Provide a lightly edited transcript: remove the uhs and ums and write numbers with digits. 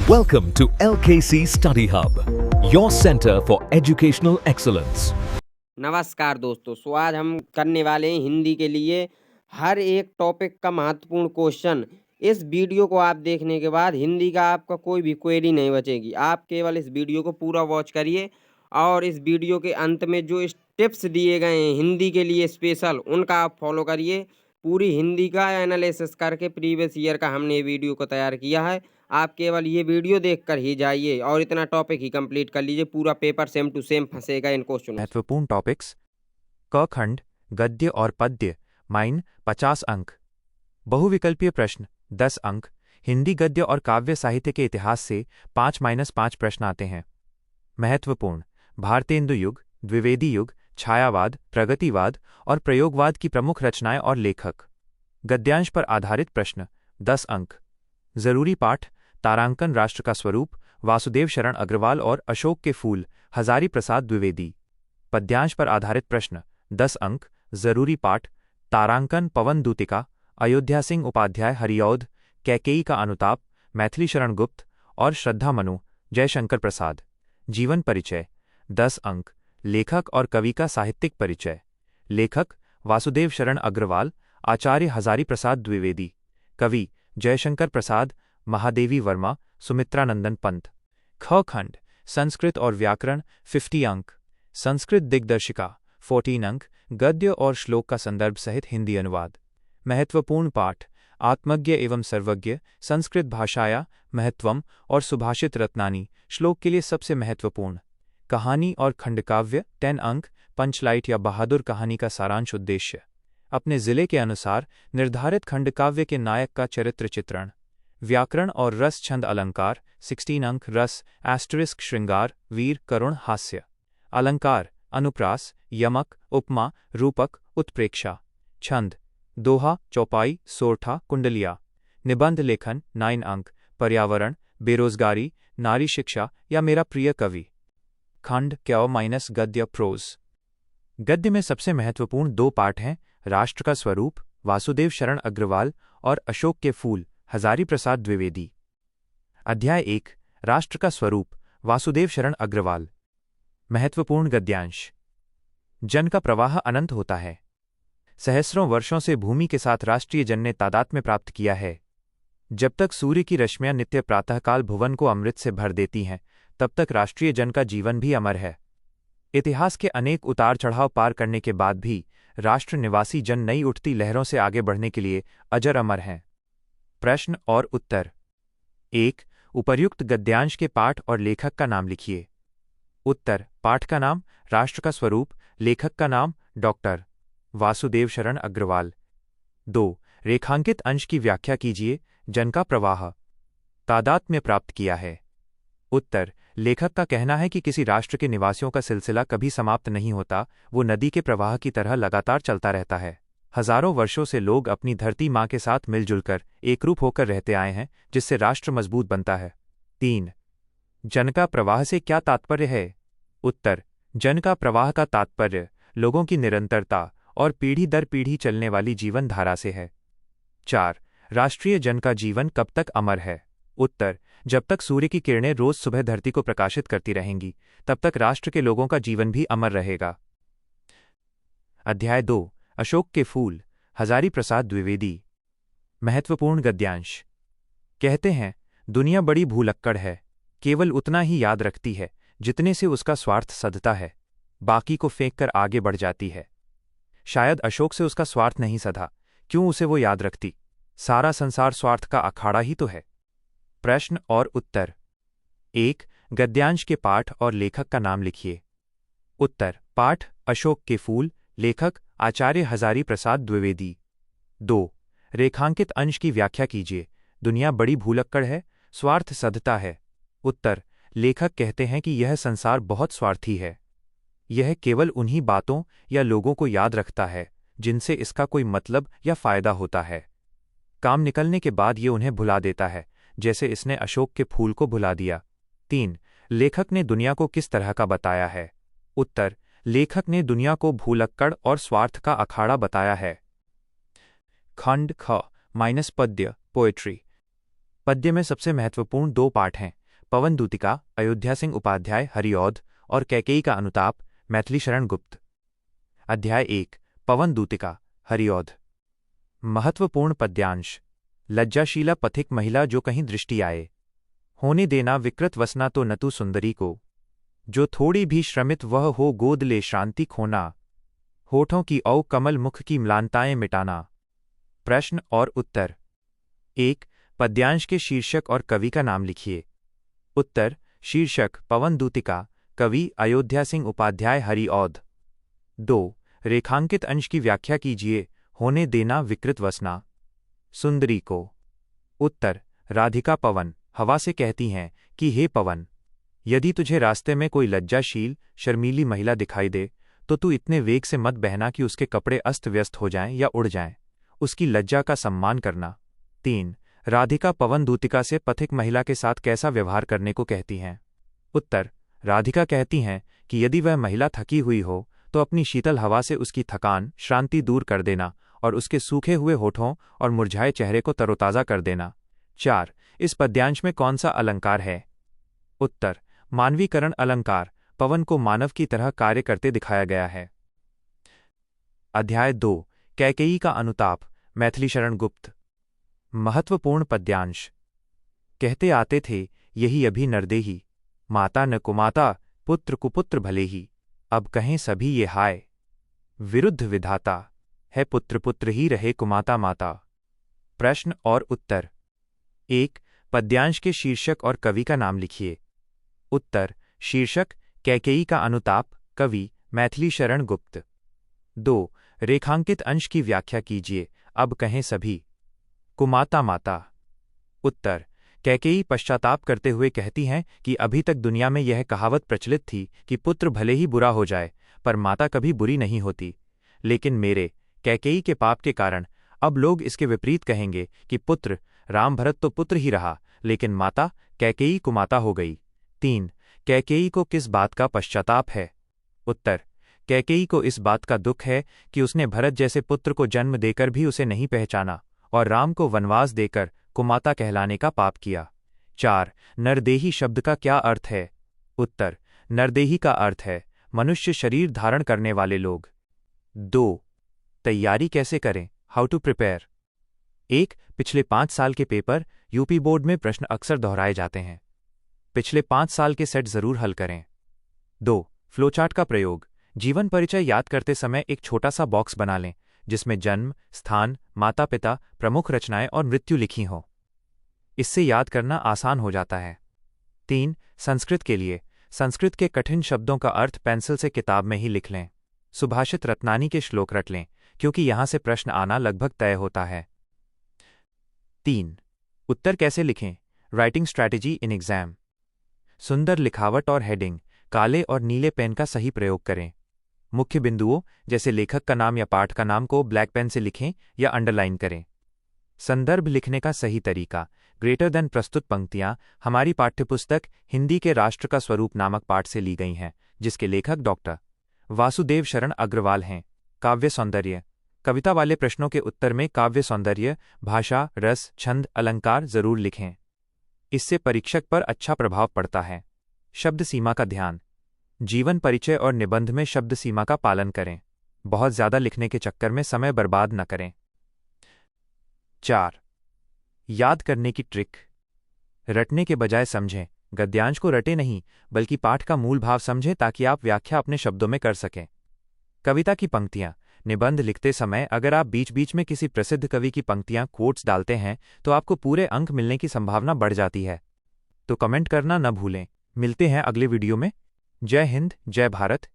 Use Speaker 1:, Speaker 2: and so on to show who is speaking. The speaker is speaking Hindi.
Speaker 1: Welcome to LKC Study Hub, your center for educational excellence.
Speaker 2: नमस्कार दोस्तों। सो आज हम करने वाले हैं हिंदी के लिए हर एक टॉपिक का महत्वपूर्ण क्वेश्चन। इस वीडियो को आप देखने के बाद हिंदी का आपका कोई भी क्वेरी नहीं बचेगी। आप केवल इस वीडियो को पूरा वॉच करिए और इस वीडियो के अंत में जो टिप्स दिए गए हैं हिंदी के लिए स्पेशल, उनका आप फॉलो करिए। पूरी हिंदी का एनालिसिस करके प्रीवियस ईयर का हमने ये वीडियो को तैयार किया है। आप केवल ये वीडियो देखकर ही जाइए और इतना टॉपिक ही कंप्लीट कर लीजिए। पूरा पेपर सेम टू सेम फंसेगा इन क्वेश्चनों से।
Speaker 3: महत्वपूर्ण टॉपिक्स: क खंड, गद्य और पद्य, माइन 50 अंक। बहुविकल्पीय प्रश्न 10 अंक। हिंदी गद्य और काव्य साहित्य के इतिहास से 5-5 प्रश्न आते हैं। महत्वपूर्ण: भारतेंदु युग, द्विवेदी युग, छायावाद, प्रगतिवाद और प्रयोगवाद की प्रमुख रचनाएं और लेखक। गद्यांश पर आधारित प्रश्न 10 अंक। जरूरी पाठ: तारांकन, राष्ट्र का स्वरूप, वासुदेव शरण अग्रवाल और अशोक के फूल, हजारी प्रसाद द्विवेदी। पद्यांश पर आधारित प्रश्न 10 अंक। जरूरी पाठ: तारांकन, पवन दूतिका, अयोध्या सिंह उपाध्याय हरिऔध, कैकेयी का अनुताप, मैथिली शरण गुप्त और श्रद्धा मनु, जयशंकर प्रसाद। जीवन परिचय 10 अंक। लेखक और कवि का साहित्यिक परिचय। लेखक: वासुदेव शरण अग्रवाल, आचार्य हजारी प्रसाद द्विवेदी। कवि: जयशंकर प्रसाद, महादेवी वर्मा, सुमित्रानंदन पंत। ख खंड, संस्कृत और व्याकरण 50 अंक। संस्कृत दिग्दर्शिका 14 अंक। गद्य और श्लोक का संदर्भ सहित हिंदी अनुवाद। महत्वपूर्ण पाठ: आत्मज्ञ एवं सर्वज्ञ, संस्कृत भाषाया महत्वम और सुभाषित रत्नानी, श्लोक के लिए सबसे महत्वपूर्ण। कहानी और खंडकाव्य 10 अंक। पंचलाइट या बहादुर कहानी का सारांश उद्देश्य: अपने जिले के अनुसार निर्धारित खंडकाव्य के नायक का चरित्र चित्रण। व्याकरण और रस छंद अलंकार 16 अंक। रस * श्रृंगार, वीर, करुण, हास्य। अलंकार: अनुप्रास, यमक, उपमा, रूपक, उत्प्रेक्षा। छंद: दोहा, चौपाई, सोरठा, कुंडलिया। निबंध लेखन 9 अंक। पर्यावरण, बेरोजगारी, नारी शिक्षा या मेरा प्रिय कवि। खंड क - गद्य प्रोज। गद्य में सबसे महत्वपूर्ण 2 पाठ हैं: राष्ट्र का स्वरूप, वासुदेव शरण अग्रवाल और अशोक के फूल, हजारी प्रसाद द्विवेदी। अध्याय 1: राष्ट्र का स्वरूप, वासुदेव शरण अग्रवाल। महत्वपूर्ण गद्यांश: जन का प्रवाह अनंत होता है। सहस्रों वर्षों से भूमि के साथ राष्ट्रीय जन ने तादात्म्य प्राप्त किया है। जब तक सूर्य की रश्मियां नित्य प्रातःकाल भुवन को अमृत से भर देती हैं, तब तक राष्ट्रीय जन का जीवन भी अमर है। इतिहास के अनेक उतार चढ़ाव पार करने के बाद भी राष्ट्र निवासी जन नई उठती लहरों से आगे बढ़ने के लिए अजर अमर हैं। प्रश्न और उत्तर। 1. उपर्युक्त गद्यांश के पाठ और लेखक का नाम लिखिए। उत्तर: पाठ का नाम राष्ट्र का स्वरूप, लेखक का नाम डॉक्टर वासुदेव शरण अग्रवाल। 2. रेखांकित अंश की व्याख्या कीजिए। जन का प्रवाह, तादात्म्य प्राप्त किया है। उत्तर: लेखक का कहना है कि किसी राष्ट्र के निवासियों का सिलसिला कभी समाप्त नहीं होता, वो नदी के प्रवाह की तरह लगातार चलता रहता है। हजारों वर्षों से लोग अपनी धरती माँ के साथ मिलजुल कर एकरूप होकर रहते आए हैं, जिससे राष्ट्र मजबूत बनता है। 3. जन का प्रवाह से क्या तात्पर्य है? उत्तर: जन का प्रवाह का तात्पर्य लोगों की निरंतरता और पीढ़ी दर पीढ़ी चलने वाली जीवन धारा से है। 4. राष्ट्रीय जन का जीवन कब तक अमर है? उत्तर: जब तक सूर्य की किरणें रोज सुबह धरती को प्रकाशित करती रहेंगी, तब तक राष्ट्र के लोगों का जीवन भी अमर रहेगा। अध्याय 2: अशोक के फूल, हजारी प्रसाद द्विवेदी। महत्वपूर्ण गद्यांश: कहते हैं, दुनिया बड़ी भूलक्कड़ है, केवल उतना ही याद रखती है जितने से उसका स्वार्थ सधता है, बाकी को फेंक कर आगे बढ़ जाती है। शायद अशोक से उसका स्वार्थ नहीं सधा, क्यों उसे वो याद रखती? सारा संसार स्वार्थ का अखाड़ा ही तो है। प्रश्न और उत्तर। 1. गद्यांश के पाठ और लेखक का नाम लिखिए। उत्तर: पाठ अशोक के फूल, लेखक आचार्य हजारी प्रसाद द्विवेदी। 2. रेखांकित अंश की व्याख्या कीजिए। दुनिया बड़ी भूलक्कड़ है, स्वार्थ सधता है। उत्तर: लेखक कहते हैं कि यह संसार बहुत स्वार्थी है। यह केवल उन्हीं बातों या लोगों को याद रखता है जिनसे इसका कोई मतलब या फायदा होता है। काम निकलने के बाद ये उन्हें भुला देता है, जैसे इसने अशोक के फूल को भुला दिया। 3. लेखक ने दुनिया को किस तरह का बताया है? उत्तर: लेखक ने दुनिया को भूलक्कड़ और स्वार्थ का अखाड़ा बताया है। खंड ख - पद्य, पोएट्री। पद्य में सबसे महत्वपूर्ण 2 पाठ हैं, पवन दूतिका अयोध्या सिंह उपाध्याय हरिऔध और कैकेयी का अनुताप मैथिली शरण गुप्त। अध्याय 1 पवन दूतिका हरिऔध। महत्वपूर्ण पद्यांश। लज्जाशीला पथिक महिला जो कहीं दृष्टि आए, होने देना विकृत वसना तो नतु सुंदरी को, जो थोड़ी भी श्रमित वह हो गोद ले श्रांति खोना, होठों की औ कमल मुख की म्लानताएं मिटाना। प्रश्न और उत्तर। 1 पद्यांश के शीर्षक और कवि का नाम लिखिए। उत्तर। शीर्षक पवन दूतिका, कवि अयोध्या सिंह उपाध्याय हरिऔध। 2 रेखांकित अंश की व्याख्या कीजिए, होने देना विकृत वसना। सुंदरी को। उत्तर। राधिका पवन हवा से कहती हैं कि हे पवन, यदि तुझे रास्ते में कोई लज्जाशील शर्मीली महिला दिखाई दे तो तू इतने वेग से मत बहना कि उसके कपड़े अस्त व्यस्त हो जाएं या उड़ जाएं, उसकी लज्जा का सम्मान करना। 3 राधिका पवन दूतिका से पथिक महिला के साथ कैसा व्यवहार करने को कहती हैं। उत्तर। राधिका कहती हैं कि यदि वह महिला थकी हुई हो तो अपनी शीतल हवा से उसकी थकान श्रांति दूर कर देना और उसके सूखे हुए होठों और मुरझाए चेहरे को तरोताज़ा कर देना। 4 इस पद्यांश में कौन सा अलंकार है। उत्तर। मानवीकरण अलंकार, पवन को मानव की तरह कार्य करते दिखाया गया है। अध्याय 2 कैकेयी का अनुताप मैथिली शरण गुप्त। महत्वपूर्ण पद्यांश। कहते आते थे यही अभी नरदेही, माता न कुमाता पुत्र कुपुत्र भले ही, अब कहें सभी ये हाय, विरुद्ध विधाता है पुत्र पुत्र ही रहे कुमाता माता। प्रश्न और उत्तर। 1 पद्यांश के शीर्षक और कवि का नाम लिखिए। उत्तर। शीर्षक कैकेयी का अनुताप, कवि मैथिली शरण गुप्त। 2 रेखांकित अंश की व्याख्या कीजिए, अब कहें सभी, कुमाता माता। उत्तर। कैकेयी पश्चाताप करते हुए कहती हैं कि अभी तक दुनिया में यह कहावत प्रचलित थी कि पुत्र भले ही बुरा हो जाए पर माता कभी बुरी नहीं होती, लेकिन मेरे कैकेयी के पाप के कारण अब लोग इसके विपरीत कहेंगे कि पुत्र राम भरत तो पुत्र ही रहा लेकिन माता कैकेयी कुमाता हो गई। 3 कैकेयी को किस बात का पश्चाताप है। उत्तर। कैकेयी को इस बात का दुख है कि उसने भरत जैसे पुत्र को जन्म देकर भी उसे नहीं पहचाना और राम को वनवास देकर कुमाता कहलाने का पाप किया। 4 नरदेही शब्द का क्या अर्थ है। उत्तर। नरदेही का अर्थ है मनुष्य शरीर धारण करने वाले लोग। 2 तैयारी कैसे करें, हाउ टू प्रिपेयर। 1 पिछले 5 साल के पेपर यूपी बोर्ड में प्रश्न अक्सर दोहराए जाते हैं, पिछले 5 साल के सेट जरूर हल करें। 2 फ्लोचार्ट का प्रयोग। जीवन परिचय याद करते समय एक छोटा सा बॉक्स बना लें जिसमें जन्म, स्थान, माता पिता, प्रमुख रचनाएं और मृत्यु लिखी हों। इससे याद करना आसान हो जाता है। 3 संस्कृत के लिए संस्कृत के कठिन शब्दों का अर्थ पेंसिल से किताब में ही लिख लें। सुभाषित रत्नानी के श्लोक रट लें क्योंकि यहां से प्रश्न आना लगभग तय होता है। 3 उत्तर कैसे लिखें, राइटिंग स्ट्रैटेजी इन एग्जाम। सुंदर लिखावट और हेडिंग, काले और नीले पेन का सही प्रयोग करें। मुख्य बिंदुओं जैसे लेखक का नाम या पाठ का नाम को ब्लैक पेन से लिखें या अंडरलाइन करें। संदर्भ लिखने का सही तरीका, ग्रेटर देन प्रस्तुत पंक्तियां हमारी पाठ्यपुस्तक हिंदी के राष्ट्र का स्वरूप नामक पाठ से ली गई हैं, जिसके लेखक डॉक्टर वासुदेव शरण अग्रवाल हैं। काव्य सौंदर्य, कविता वाले प्रश्नों के उत्तर में काव्य सौंदर्य, भाषा, रस, छंद, अलंकार जरूर लिखें, इससे परीक्षक पर अच्छा प्रभाव पड़ता है। शब्द सीमा का ध्यान, जीवन परिचय और निबंध में शब्द सीमा का पालन करें, बहुत ज्यादा लिखने के चक्कर में समय बर्बाद न करें। 4 याद करने की ट्रिक, रटने के बजाय समझें, गद्यांश को रटे नहीं बल्कि पाठ का मूल भाव समझें ताकि आप व्याख्या अपने शब्दों में कर सकें। कविता की पंक्तियां, निबंध लिखते समय अगर आप बीच बीच में किसी प्रसिद्ध कवि की पंक्तियां कोट्स डालते हैं तो आपको पूरे अंक मिलने की संभावना बढ़ जाती है। तो कमेंट करना न भूलें। मिलते हैं अगले वीडियो में। जय हिंद, जय भारत।